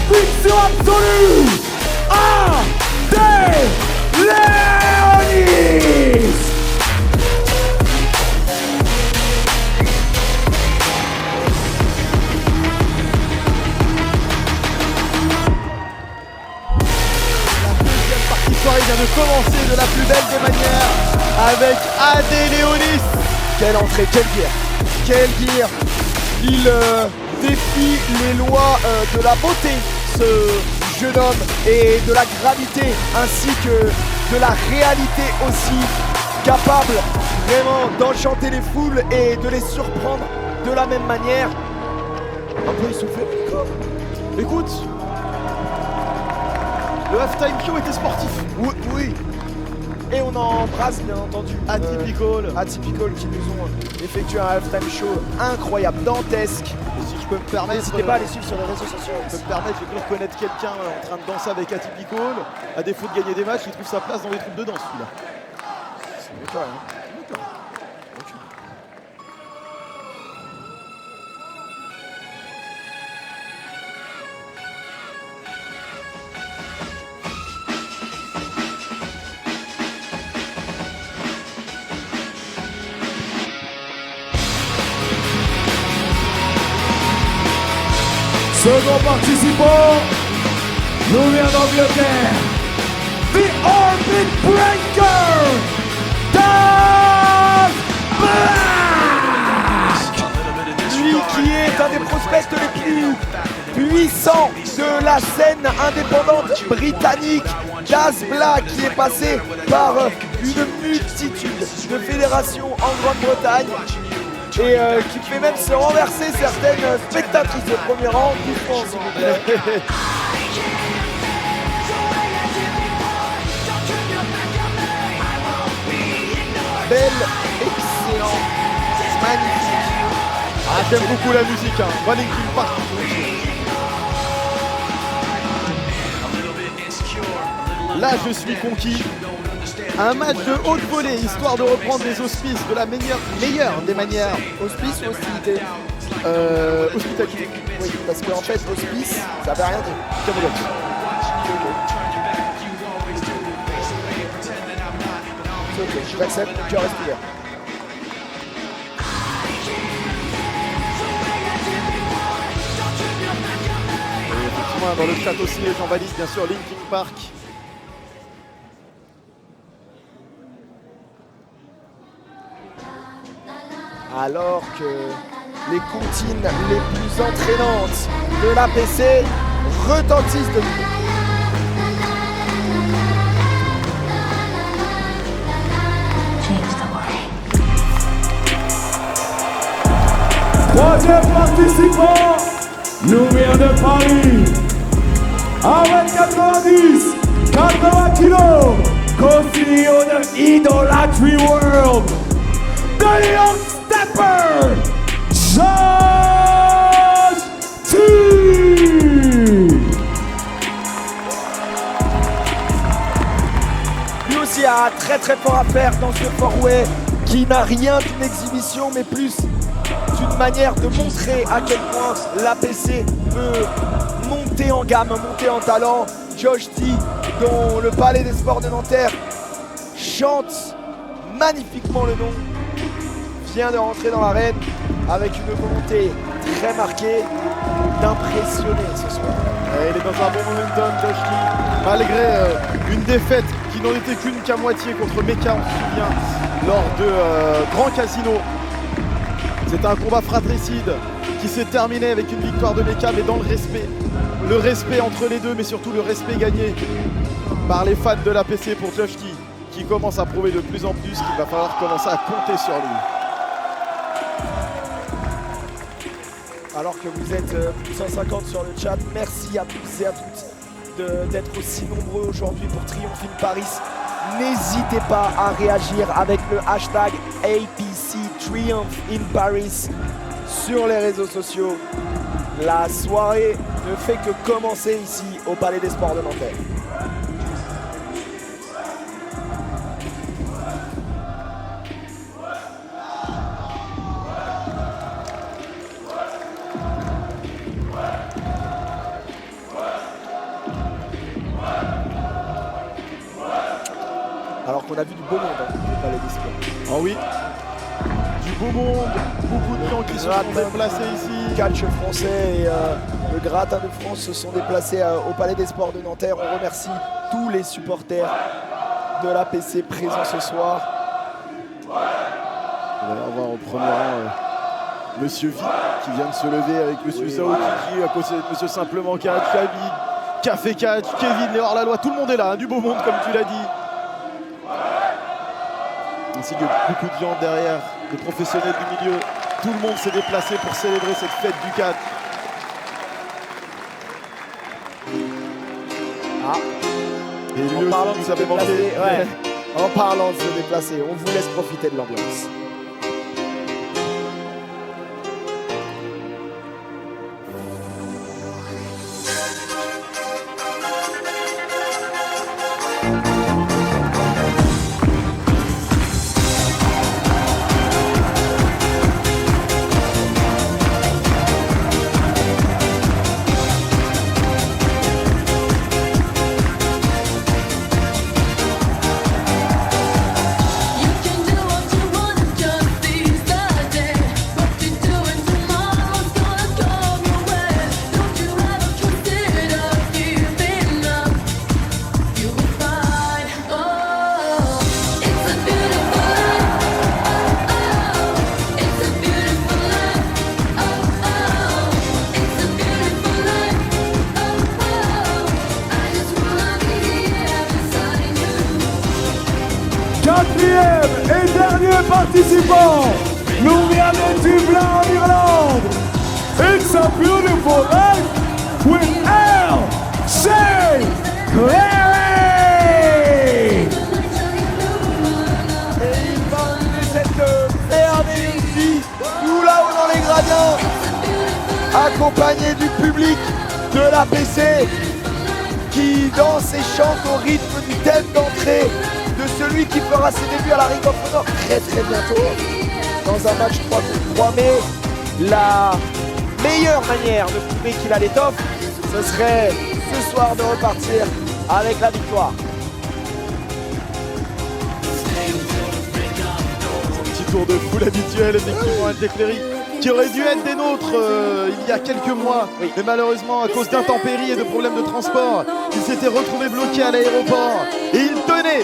Victoire absolue AD Léonis. Il vient de commencer de la plus belle des manières avec AD Léonis. Quelle entrée, quelle guerre. Quelle guerre. Il défie les lois de la beauté, ce jeune homme, et de la gravité, ainsi que de la réalité aussi. Capable vraiment d'enchanter les foules et de les surprendre de la même manière. Un peu essoufflé. Écoute, le halftime show était sportif. Oui. Et on embrasse bien entendu Atypical qui nous ont effectué un halftime show incroyable, dantesque. Et si je peux me permettre, n'hésitez pas à les suivre sur les réseaux sociaux. Je peux me permettre, j'ai cru reconnaître quelqu'un en train de danser avec Atypical. À défaut de gagner des matchs, il trouve sa place dans les troupes de danse, celui-là. C'est toi, hein. Second participant nous vient d'Angleterre, The Orbit Breaker, Daz Black. Lui qui est un des prospects les plus puissants de la scène indépendante britannique, Daz Black, qui est passé par une multitude de fédérations en Grande-Bretagne et qui fait même se renverser certaines spectatrices de premier rang. Doucement, s'il vous plaît. Belle, excellent, magnifique. Ah, j'aime beaucoup la musique, hein. Moi, Linkin Park. Là, je suis conquis. Un match de haute volée, histoire de reprendre les auspices de la meilleure des manières. Hospice ou hostilité? Hospitalité. Oui, parce qu'en fait, hospice, ça veut rien dire. Camelot. C'est ok, j'accepte, mon cœur reste ouvert. Et effectivement, dans le chat aussi, les gens valident bien sûr Linkin Park. Alors que les comptines les plus entraînantes de l'APC retentissent de nous. Troisième participant nous vient de Paris, avec 80 kilos, co-CEO de Idolatry World, the Young Stepper, Josh T. Lui aussi a très fort à faire dans ce four-way qui n'a rien d'une exhibition mais plus d'une manière de montrer à quel point l'APC peut monter en gamme, monter en talent. Josh T, dont le Palais des Sports de Nanterre chante magnifiquement le nom, vient de rentrer dans l'arène avec une volonté très marquée d'impressionner ce soir. Et il est dans un bon momentum, Josh Lee, malgré une défaite qui n'en était qu'une qu'à moitié contre Mecca, on se souvient, lors de Grand Casino. C'était un combat fratricide qui s'est terminé avec une victoire de Mecca, mais dans le respect. Le respect entre les deux, mais surtout le respect gagné par les fans de l'APC pour Josh T, qui commence à prouver de plus en plus qu'il va falloir commencer à compter sur lui. Alors que vous êtes plus de 150 sur le chat, merci à tous et à toutes d'être aussi nombreux aujourd'hui pour Triumph in Paris. N'hésitez pas à réagir avec le hashtag APC Triumph in Paris sur les réseaux sociaux. La soirée ne fait que commencer ici au Palais des Sports de Nanterre. Alors qu'on a vu du beau monde au Palais des Sports. Ah oui, du beau monde, beaucoup de gens qui se sont déplacés ici. Catch français et le gratin de France se sont déplacés au Palais des Sports de Nanterre. On remercie tous les supporters de l'APC présents ce soir. On va avoir au premier rang Monsieur V qui vient de se lever avec Monsieur Zao Kiki à côté de Monsieur Simplement Catch, Khabib, Café Catch, Kevin, Léor Laloy, tout le monde est là, hein, du beau monde comme tu l'as dit. Ainsi que beaucoup de gens derrière, des professionnels du milieu. Tout le monde s'est déplacé pour célébrer cette fête du catch. Et lui aussi nous avait manqué. Ouais. En parlant de se déplacer, on vous laisse profiter de l'ambiance. Quatrième et dernier participant, nous vient de Dublin en Irlande. It's a beautiful life with L.C. Cleary. Et il va emmener cette merveilleuse vie tout là-haut dans les gradins, accompagné du public de l'APC qui danse et chante au rythme du thème d'entrée de celui qui fera ses débuts à la Ring of Honor très bientôt dans un match 3 contre 3. Mais la meilleure manière de prouver qu'il a l'étoffe, ce serait ce soir de repartir avec la victoire. Petit tour de foule habituel, effectivement, LC Cleary, qui aurait dû être des nôtres il y a quelques mois, mais malheureusement à cause d'intempéries et de problèmes de transport, il s'était retrouvé bloqué à l'aéroport et il tenait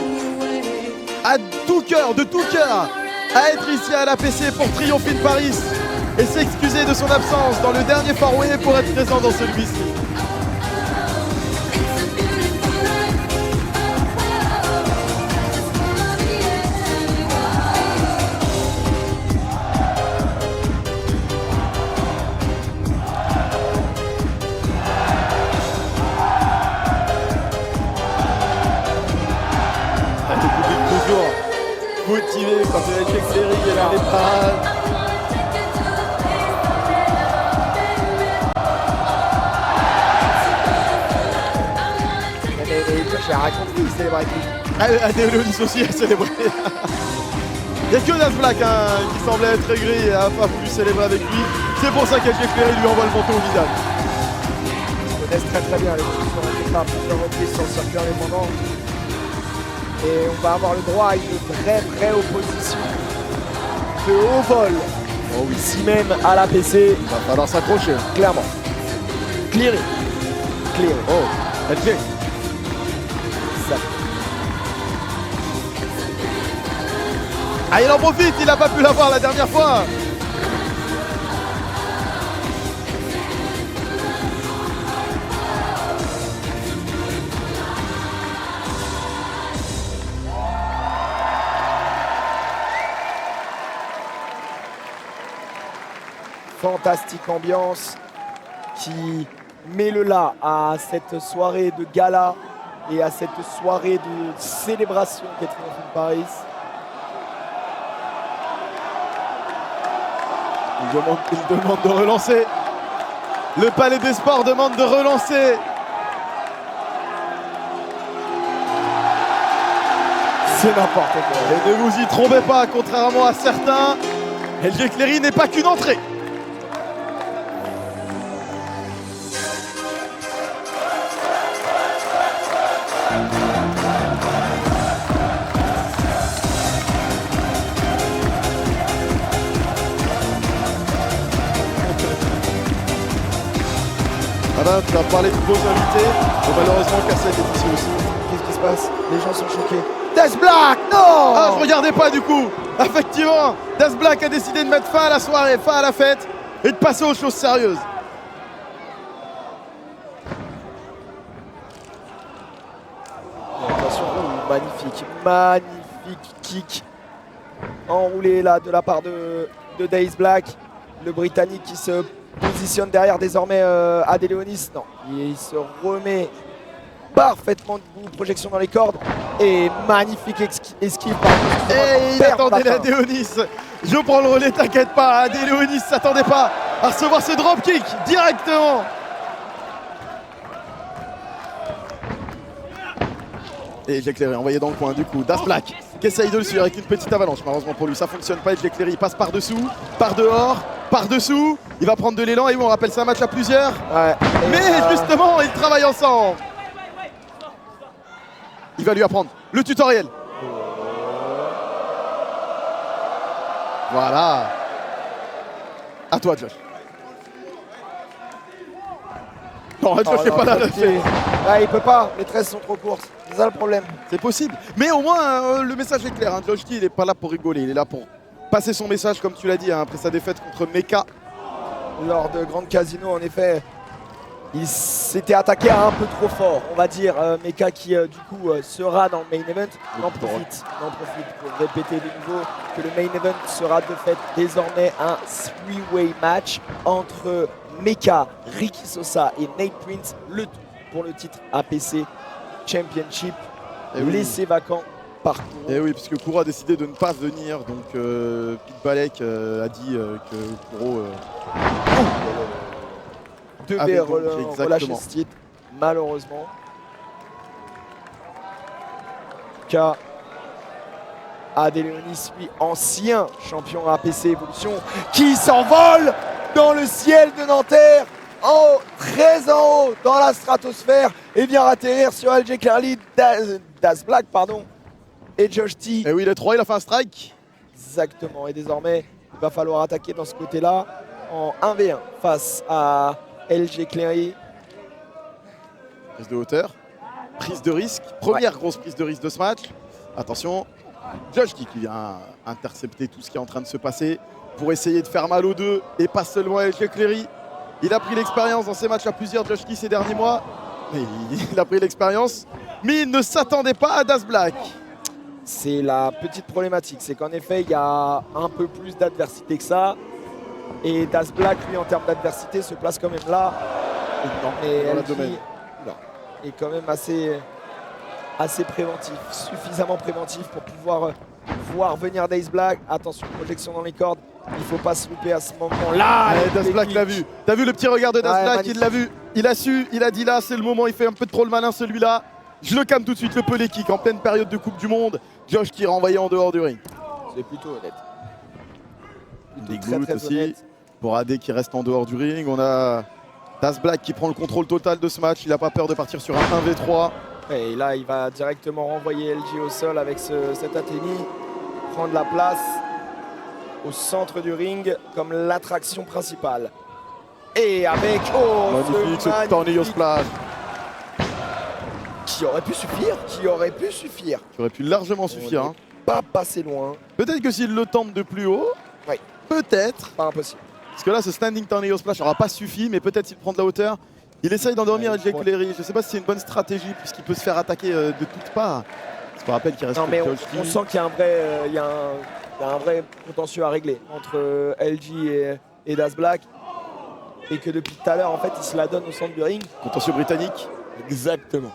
à tout cœur, de tout cœur, à être ici à l'APC pour triompher de Paris et s'excuser de son absence dans le dernier Farway pour être présent dans celui-ci. Motivé quand LC Cleary est là, les parades. J'ai raconté, il célèbre avec lui. Adéonis aussi a célébré. Il n'y a que Das Black qui semblait être aigri et n'a pas voulu célébrer avec lui. C'est pour ça qu'LC Cleary lui envoie le manteau au visage. Ils connaissent très bien les positions de départ, plusieurs reprises sur le circuit indépendant. Et on va avoir le droit à une vraie opposition de haut vol. Oh oui. Ici même à l'APC. Il va falloir s'accrocher. Clairement. Cleary. Oh, LC. Ça. Ah, il en profite, il n'a pas pu l'avoir la dernière fois. Fantastique ambiance qui met le là à cette soirée de gala et à cette soirée de célébration qu'est Triomphe de Paris. Il demande de relancer. Le Palais des Sports demande de relancer. C'est n'importe quoi. Et ne vous y trompez pas, contrairement à certains, LC Cleary n'est pas qu'une entrée. Hein, tu as parlé de beaux invités. Bon, malheureusement, Cassette est ici aussi. Qu'est-ce qui se passe? Les gens sont choqués. Death Black, non! Ah, je regardais pas du coup. Effectivement, Death Black a décidé de mettre fin à la soirée, fin à la fête et de passer aux choses sérieuses. Attention, magnifique, magnifique kick enroulé là de la part de Death Black. Le Britannique qui se positionne derrière désormais Adeleonis. Non, il se remet parfaitement debout, projection dans les cordes et magnifique esquive. Et il attendait l'Adeleonis. Je prends le relais, t'inquiète pas. Adeleonis s'attendait pas à recevoir ce dropkick directement. Et Jake Cleary envoyé dans le coin du coup. Death Black qui essaye de le suivre avec une petite avalanche. Malheureusement pour lui, ça fonctionne pas. Et Jake Cleary passe par-dessous, par-dehors, par-dessous. Il va prendre de l'élan et on rappelle c'est un match à plusieurs. Ouais. Mais justement, ils travaillent ensemble. Il va lui apprendre le tutoriel. Voilà. À toi, Josh. Non, Josh n'est pas là. Ah, il peut pas, les tresses sont trop courtes. C'est ça le problème. C'est possible. Mais au moins, le message est clair. Hein. Josh T, il n'est pas là pour rigoler. Il est là pour passer son message, comme tu l'as dit, hein, après sa défaite contre Mecha. Lors de Grand Casino, en effet, il s'était attaqué à un peu trop fort, on va dire. Mecha qui, du coup, sera dans le main event. On en profite pour répéter de nouveau que le main event sera de fait désormais un 3-way match entre Mecha, Ricky Sosa et Nate Prince, le tout pour le titre APC Championship, laissé vacant par Kuro. Et oui, puisque Kuro a décidé de ne pas venir, donc Pete Balek a dit que Kuro devait relâcher ce titre, malheureusement. Car Adeleonis, lui, ancien champion APC Evolution, qui s'envole dans le ciel de Nanterre, très en haut, dans la stratosphère, et vient atterrir sur LJ Cleary, Death Black, pardon, et Josh T. Et oui, il est 3, il a fait un strike. Exactement, et désormais, il va falloir attaquer dans ce côté-là en 1v1 face à LJ Cleary. Prise de hauteur, prise de risque, première grosse prise de risque de ce match. Attention, Josh T qui vient intercepter tout ce qui est en train de se passer pour essayer de faire mal aux deux et pas seulement à LJ Cleary. Il a pris l'expérience dans ses matchs à plusieurs, Josh T, ces derniers mois. Il a pris l'expérience, mais il ne s'attendait pas à Death Black. C'est la petite problématique, c'est qu'en effet, il y a un peu plus d'adversité que ça. Et Death Black, lui, en termes d'adversité, se place quand même là. Mais LJ est quand même assez préventif, suffisamment préventif pour pouvoir voir venir Death Black. Attention, projection dans les cordes. Il ne faut pas se louper à ce moment-là. Death Black l'a vu. T'as vu le petit regard de Death Black, il l'a vu. Il a su, il a dit là, c'est le moment. Il fait un peu trop le malin celui-là. Je le calme tout de suite, le pelé kick en pleine période de Coupe du Monde. Josh qui est renvoyé en dehors du ring. C'est plutôt honnête. Des gouttes aussi honnête. Pour AD qui reste en dehors du ring. On a Death Black qui prend le contrôle total de ce match. Il n'a pas peur de partir sur un 1v3. Et là, il va directement renvoyer LJ au sol avec cet Athénie. Prendre la place au centre du ring comme l'attraction principale. Et avec magnifique ce tornillo splash qui aurait pu suffire, qui aurait pu largement suffire, hein. Pas passer loin. Peut-être que s'il le tente de plus haut, oui, peut-être, pas impossible, parce que là ce standing tornillo splash n'aura pas suffi, mais peut-être s'il prend de la hauteur, il essaye d'endormir LJ Cleary. Je ne sais pas si c'est une bonne stratégie puisqu'il peut se faire attaquer de toutes parts. Parce qu'on rappelle qu'il reste non, mais on sent qu'il y a un vrai contentieux à régler entre LJ et Death Black, et que depuis tout à l'heure en fait il se la donne au centre du ring. Contentieux britannique. Exactement.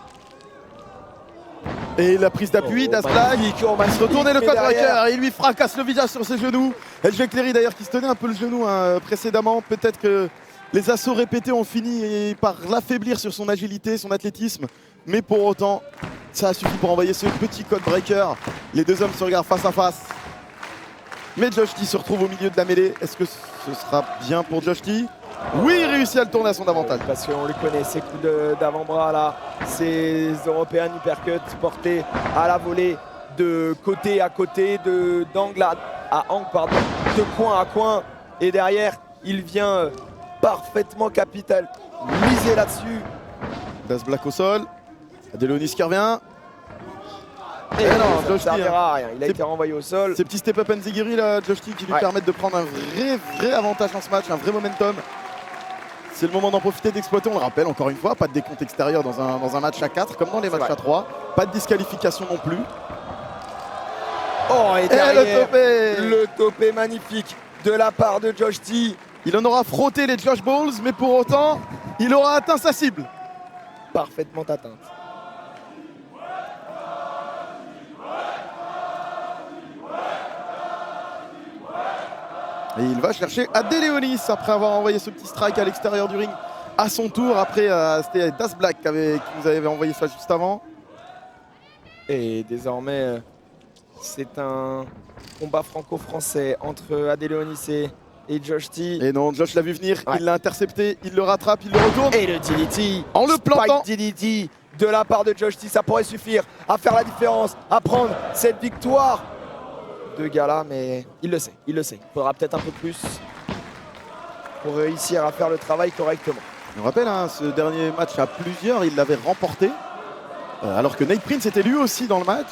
Et la prise d'appui, Death Black, il se retourne et le codebreaker, et il lui fracasse le visage sur ses genoux. LJ Cleary d'ailleurs qui se tenait un peu le genou précédemment. Peut-être que les assauts répétés ont fini par l'affaiblir sur son agilité, son athlétisme. Mais pour autant, ça a suffi pour envoyer ce petit codebreaker. Les deux hommes se regardent face à face. Mais Josh T se retrouve au milieu de la mêlée. Est-ce que ce sera bien pour Josh T? Oui, il réussit à le tourner à son avantage. Parce qu'on les connaît, ces coups d'avant-bras là, ces Européens uppercuts portés à la volée, de côté à côté, d'angle à angle, pardon, de coin à coin. Et derrière, il vient parfaitement miser là-dessus. Das Black au sol. Adelonis qui revient. Et non, ça ne Josh Lee, servira à rien. Il a C'est- été renvoyé au sol. Ces petits step-up Nzigiri là, Josh Lee, qui lui Ouais. permettent de prendre un vrai avantage dans ce match, un vrai momentum. C'est le moment d'en profiter, d'exploiter. On le rappelle encore une fois, pas de décompte extérieur dans un match à 4 comme dans les matchs vrai. à 3. Pas de disqualification non plus. Oh, et Et derrière, le topé. le topé magnifique de la part de Josh Lee. Il en aura frotté les Josh Balls, mais pour autant, il aura atteint sa cible. Parfaitement atteinte. Et il va chercher Adeleonis après avoir envoyé ce petit strike à l'extérieur du ring à son tour. Après, c'était Das Black qui nous avait envoyé ça juste avant. Et désormais, c'est un combat franco-français entre Adelonis et Josh Lee. Et non, Josh l'a vu venir, Ouais. il l'a intercepté, il le rattrape, il le retourne. Et le DDT. En le plantant. Spike DDT de la part de Josh Lee. Ça pourrait suffire à faire la différence, à prendre cette victoire de gala. Mais il le sait, il le sait. Il faudra peut-être un peu plus pour réussir à faire le travail correctement. Je me rappelle, hein, ce dernier match à plusieurs, il l'avait remporté. Alors que Nate Prince était lui aussi dans le match.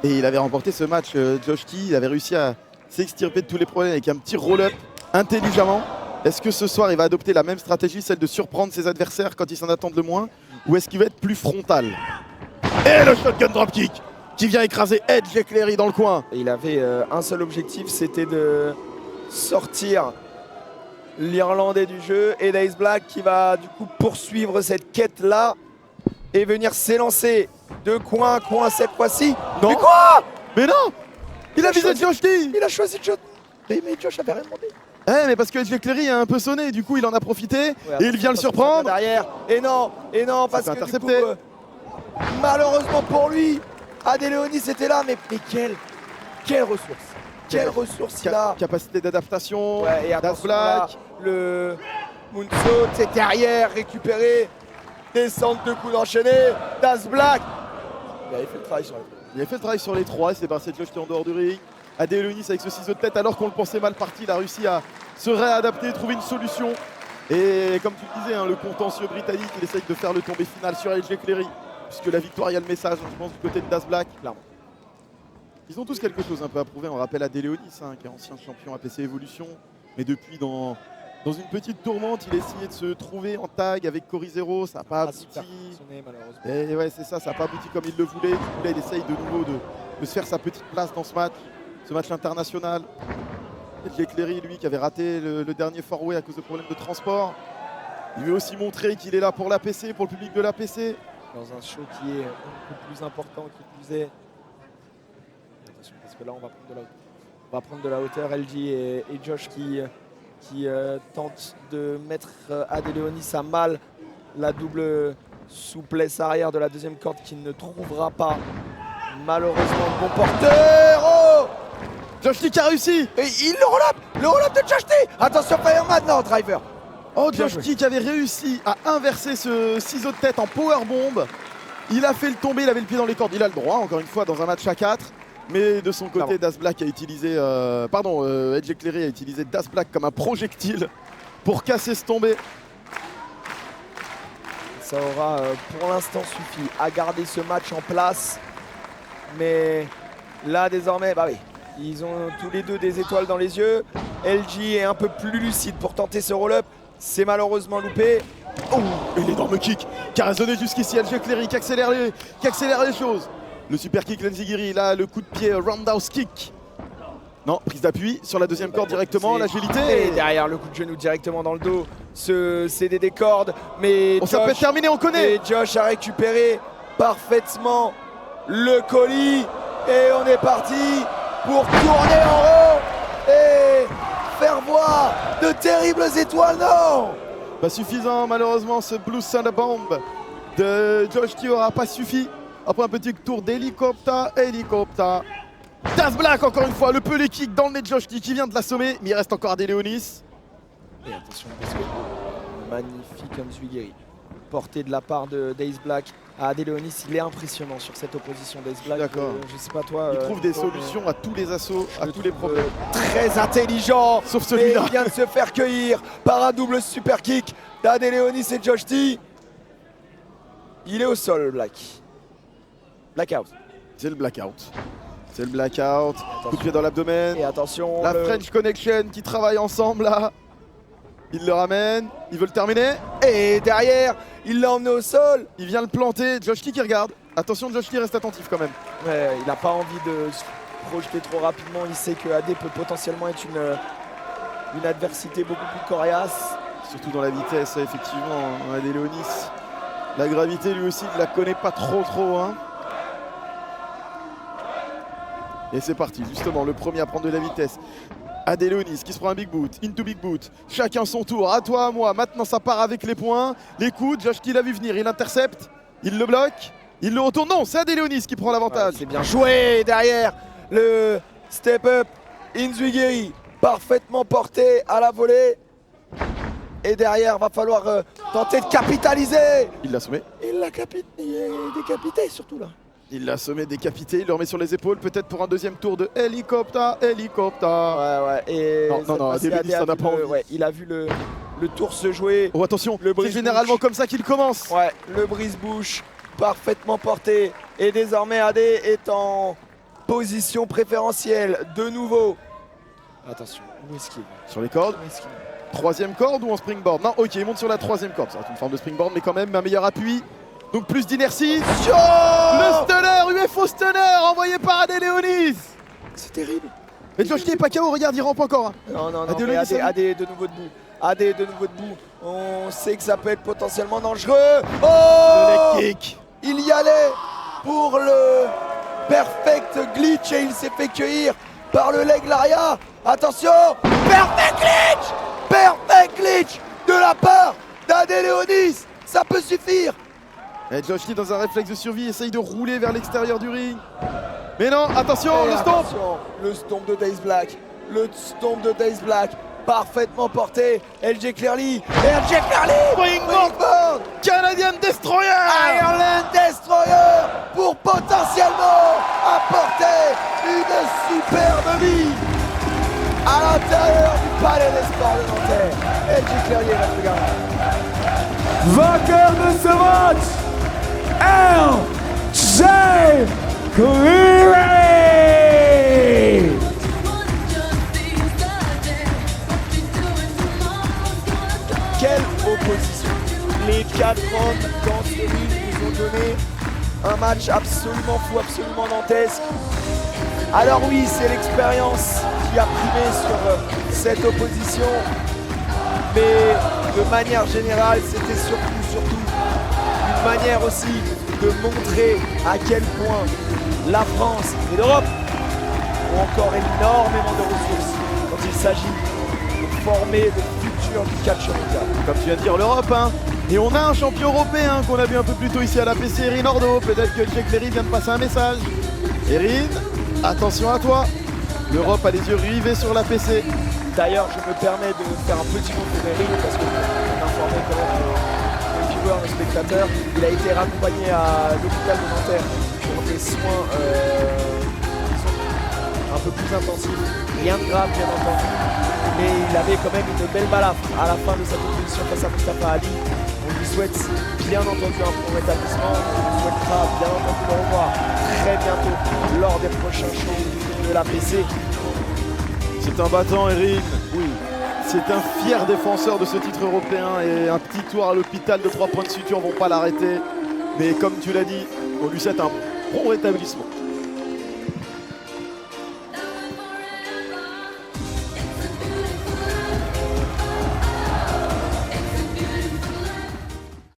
Et il avait remporté ce match, Josh Lee. Il avait réussi à s'extirper de tous les problèmes avec un petit roll-up intelligemment. Est-ce que ce soir, il va adopter la même stratégie, celle de surprendre ses adversaires quand ils s'en attendent le moins? Ou est-ce qu'il va être plus frontal? Et le shotgun dropkick qui vient écraser Edge Eclairi dans le coin. Et il avait un seul objectif, c'était de sortir l'Irlandais du jeu. Et Daze Black qui va du coup poursuivre cette quête-là et venir s'élancer de coin à coin cette fois-ci. Non. Mais quoi? Mais non, il a visé choisi- Josh Lee. Il a choisi Josh. Mais Josh avait rien demandé. Eh, mais parce que Edge Eclairi a un peu sonné, du coup il en a profité et il vient le Attention, surprendre. derrière. Et non, parce s'est que du coup, intercepté. malheureusement pour lui, Adeleonis était là, mais quelle ressource. Quelle ressource il a. Capacité d'adaptation, Ouais, et Das attention là, Black. le moonsault, c'est derrière, récupéré. Descente de coups d'enchaîné, Das Black. Il avait fait le travail sur les Il a fait le travail sur les trois, c'est Josh qui est en dehors du ring. Adelonis avec ce ciseau de tête alors qu'on le pensait mal parti, il a réussi à se réadapter, trouver une solution. Et comme tu le disais, hein, le contentieux britannique, il essaye de faire le tombé final sur Edge Eclairi. Puisque la victoire, il y a le message, je pense, du côté de Das Black. Clairement. Ils ont tous quelque chose un peu à prouver. On rappelle Adelonis, hein, qui est ancien champion APC Evolution. Mais depuis, dans une petite tourmente, il a essayé de se trouver en tag avec Cory Zero. Ça n'a pas abouti. super fonctionné, malheureusement. Et ouais, c'est ça, ça n'a pas abouti comme il le voulait. Du coup, là, il essaye de nouveau de se faire sa petite place dans ce match international. Edge Eclairi, lui, qui avait raté le dernier four-way à cause de problèmes de transport. Il veut aussi montrer qu'il est là pour l'APC, pour le public de l'APC. Dans un show qui est un peu plus important, qui plus est. Attention, parce que là, on va prendre de la hauteur. On va prendre de la hauteur, LG et Josh qui tentent de mettre Adeleonis à mal. La double souplesse arrière de la deuxième corde qui ne trouvera pas malheureusement le bon porteur. Oh! Josh Lee qui a réussi. Et il le roll-up de Josh Lee. Attention, Fireman, non, driver. Oh, Bien Josh joué. Lee qui avait réussi à inverser ce ciseau de tête en powerbomb. Il a fait le tomber, il avait le pied dans les cordes. Il a le droit, encore une fois, dans un match à 4. Mais de son côté, Clairement. Das Black a utilisé... Edge Eclairi a utilisé Das Black comme un projectile pour casser ce tombé. Ça aura pour l'instant suffi à garder ce match en place. Mais là désormais, bah oui, ils ont tous les deux des étoiles dans les yeux. LG est un peu plus lucide pour tenter ce roll-up. C'est malheureusement loupé. Oh, et l'énorme kick qui a résonné jusqu'ici. Edge Eclairi qui accélère les choses. Le super kick Nzigiri, là le coup de pied roundhouse kick. Non, prise d'appui sur la deuxième corde directement, l'agilité. Et derrière le coup de genou directement dans le dos. Ce CD des cordes. Mais Oh, ça peut être terminé, on connaît. Et Josh a récupéré parfaitement le colis. Et on est parti pour tourner en rond et faire voir de terribles étoiles. Non! Pas suffisant, malheureusement, ce Blue Thunder Bomb de Josh qui aura pas suffi. Après un petit tour d'hélicoptère. Das Black, encore une fois, le pelé kick dans le nez de Josh Lee qui vient de l'assommer. Mais il reste encore Adeleonis. Et attention parce que magnifique Nzigiri porté de la part de Daze Black à Adeleonis. Il est impressionnant sur cette opposition. Daze Black, D'accord. je sais pas toi. Il trouve des Nico, mais solutions à tous les assauts, je à le tous les trouve, problèmes. très intelligent. Sauf Mais celui-là. il vient de se faire cueillir par un double super kick d'Adeleonis et Josh T. Il est au sol, Black. Blackout. C'est le blackout. C'est le blackout. Coup de pied dans l'abdomen. Et attention. La French Connection qui travaille ensemble là. Il le ramène. Il veut le terminer. Et derrière, il l'a emmené au sol. Il vient le planter. Josh Lee qui regarde. Attention, Josh Lee reste attentif quand même. Ouais, il n'a pas envie de se projeter trop rapidement. Il sait que AD peut potentiellement être une adversité beaucoup plus coriace. Surtout dans la vitesse, effectivement. Adeleonis. La gravité, lui aussi, il ne la connaît pas trop. Hein. Et c'est parti, justement, le premier à prendre de la vitesse. Adeleonis qui se prend un big boot, into big boot. Chacun son tour, à toi, à moi. Maintenant, ça part avec les points. Les coups, Josh T l'a vu venir, il intercepte. Il le bloque. Il le retourne. Non, c'est Adeleonis qui prend l'avantage. Ouais, c'est bien joué derrière. Le step up. Inzwigiri, parfaitement porté à la volée. Et derrière, va falloir tenter de capitaliser. Il l'a sommé. Il l'a décapité surtout là. Il l'a sommé, décapité. Il le remet sur les épaules, peut-être pour un deuxième tour de hélicoptère. Ouais. Et non, Adeleonis n'en a pas envie. Ouais, il a vu le tour se jouer. Oh, attention, Le c'est brise-bouche. généralement comme ça qu'il commence. Ouais, le brise-bouche parfaitement porté. Et désormais, AD est en position préférentielle. De nouveau. Attention, où est-ce qu'il est? Sur les cordes. Où est-ce qu'il est? Troisième corde ou en springboard? Non, ok, il monte sur la troisième corde. Ça va être une forme de springboard, mais quand même un meilleur appui. Donc plus d'inertie. Le stunner, UFO stunner envoyé par Adeleonis. C'est terrible. Et Josh T est pas KO, regarde, il rampe encore. Hein. Non, Adeleonis, mais AD est de nouveau debout. AD est de nouveau debout. On sait que ça peut être potentiellement dangereux. Oh, Le leg kick. il y allait pour le perfect glitch et il s'est fait cueillir par le leg Laria. Attention, perfect glitch. Perfect glitch de la part d'Adeleonis. Ça peut suffire. Et Josh T, dans un réflexe de survie, essaye de rouler vers l'extérieur du ring. Mais non, attention, Et le stomp. attention, le stomp de Daze Black. Le stomp de Daze Black. Parfaitement porté. LJ Clearly. Et LJ Clearly. Springboard. Canadian Destroyer. Ireland Destroyer pour potentiellement apporter une superbe vie à l'intérieur du Palais des Sports de Nanterre. LJ Clearly reste le gagnant. Vainqueur de ce match, LJ Clearly. Quelle opposition! Les 4 hommes dans ce ring nous ont donné un match absolument fou, absolument dantesque. Alors oui, c'est l'expérience qui a primé sur cette opposition, mais de manière générale, c'était surtout une manière aussi de montrer à quel point la France et l'Europe ont encore énormément de ressources quand il s'agit de former de futurs catch mondial. Comme tu viens de dire, l'Europe, hein. Et on a un champion européen qu'on a vu un peu plus tôt ici à la PC, Erin Ordo. Peut-être que LJ Clearly vient de passer un message. Erin, attention à toi. L'Europe a les yeux rivés sur la PC. D'ailleurs, je me permets de faire un petit mot pour Erin parce que on informé quand même le viewer, le spectateur. Il a été raccompagné à l'hôpital de Nanterre pour des soins un peu plus intensifs. Rien de grave, bien entendu. Mais il avait quand même une belle balafre à la fin de sa compétition face à Mustafa Ali. On lui souhaite bien entendu un bon rétablissement. On lui souhaitera bien entendu le revoir très bientôt lors des prochains shows de la PC. C'est un battant, Erin. Oui. C'est un fier défenseur de ce titre européen et un petit tour à l'hôpital de 3 points de suture vont pas l'arrêter. Mais comme tu l'as dit, on lui souhaite un bon rétablissement.